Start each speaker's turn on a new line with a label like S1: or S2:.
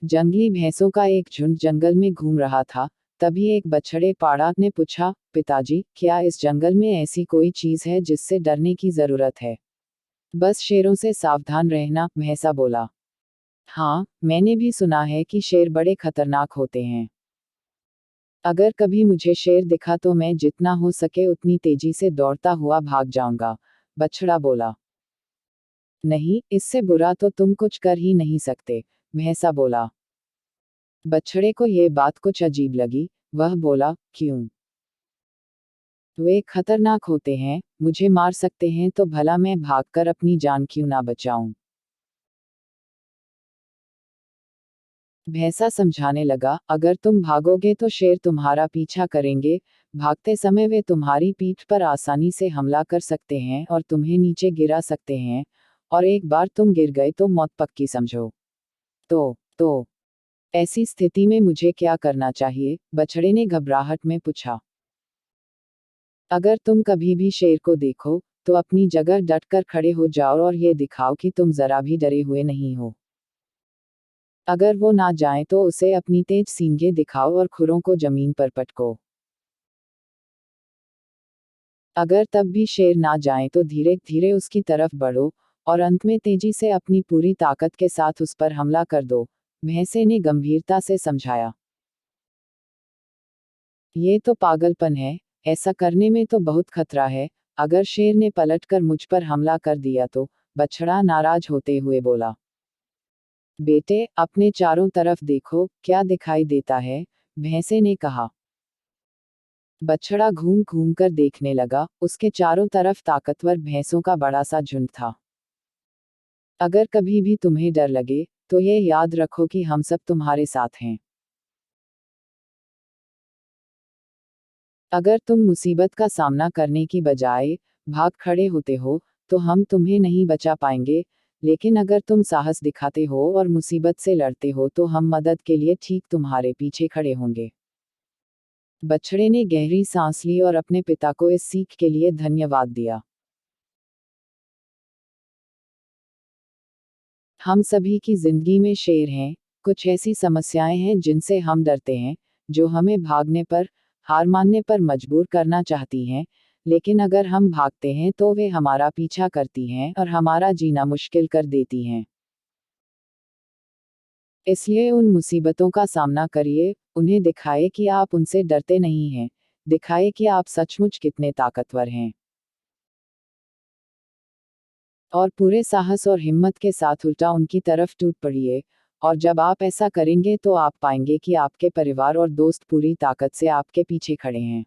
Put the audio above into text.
S1: जंगली भैंसों का एक झुंड जंगल में घूम रहा था। तभी एक बछड़े पाड़ा ने पूछा, पिताजी, क्या इस जंगल में ऐसी कोई चीज है जिससे डरने की जरूरत है? बस शेरों से सावधान रहना, भैंसा बोला। हाँ, मैंने भी सुना है कि शेर बड़े खतरनाक होते हैं। अगर कभी मुझे शेर दिखा तो मैं जितना हो सके उतनी तेजी से दौड़ता हुआ भाग जाऊंगा, बछड़ा बोला। नहीं, इससे बुरा तो तुम कुछ कर ही नहीं सकते, भैंसा बोला। बछड़े को ये बात कुछ अजीब लगी। वह बोला, क्यों? वे खतरनाक होते हैं, मुझे मार सकते हैं, तो भला मैं भागकर अपनी जान क्यों ना बचाऊं? भैंसा समझाने लगा, अगर तुम भागोगे तो शेर तुम्हारा पीछा करेंगे। भागते समय वे तुम्हारी पीठ पर आसानी से हमला कर सकते हैं और तुम्हें नीचे गिरा सकते हैं, और एक बार तुम गिर गए तो मौत पक्की समझो। तो ऐसी स्थिति में मुझे क्या करना चाहिए? बछड़े ने घबराहट में पूछा। अगर तुम कभी भी शेर को देखो, तो अपनी जगह डट कर खड़े हो जाओ और ये दिखाओ कि तुम जरा भी डरे हुए नहीं हो। अगर वो ना जाए तो उसे अपनी तेज सींगें दिखाओ और खुरों को जमीन पर पटको। अगर तब भी शेर ना जाए तो धीरे धीरे उसकी तरफ बढ़ो, और अंत में तेजी से अपनी पूरी ताकत के साथ उस पर हमला कर दो, भैंसे ने गंभीरता से समझाया। ये तो पागलपन है, ऐसा करने में तो बहुत खतरा है। अगर शेर ने पलटकर मुझ पर हमला कर दिया तो? बछड़ा नाराज होते हुए बोला। बेटे, अपने चारों तरफ देखो, क्या दिखाई देता है? भैंसे ने कहा। बछड़ा घूम घूम कर देखने लगा, उसके चारों तरफ ताकतवर भैंसों का बड़ा सा झुंड था। अगर कभी भी तुम्हें डर लगे, तो ये याद रखो कि हम सब तुम्हारे साथ हैं। अगर तुम मुसीबत का सामना करने की बजाय भाग खड़े होते हो, तो हम तुम्हें नहीं बचा पाएंगे, लेकिन अगर तुम साहस दिखाते हो और मुसीबत से लड़ते हो तो हम मदद के लिए ठीक तुम्हारे पीछे खड़े होंगे। बछड़े ने गहरी सांस ली और अपने पिता को इस सीख के लिए धन्यवाद दिया। हम सभी की जिंदगी में शेर हैं। कुछ ऐसी समस्याएं हैं जिनसे हम डरते हैं, जो हमें भागने पर, हार मानने पर मजबूर करना चाहती हैं। लेकिन अगर हम भागते हैं तो वे हमारा पीछा करती हैं और हमारा जीना मुश्किल कर देती हैं। इसलिए उन मुसीबतों का सामना करिए, उन्हें दिखाए कि आप उनसे डरते नहीं हैं। दिखाए कि आप सचमुच कितने ताकतवर हैं। और पूरे साहस और हिम्मत के साथ उल्टा उनकी तरफ टूट पड़िए। और जब आप ऐसा करेंगे तो आप पाएंगे कि आपके परिवार और दोस्त पूरी ताकत से आपके पीछे खड़े हैं।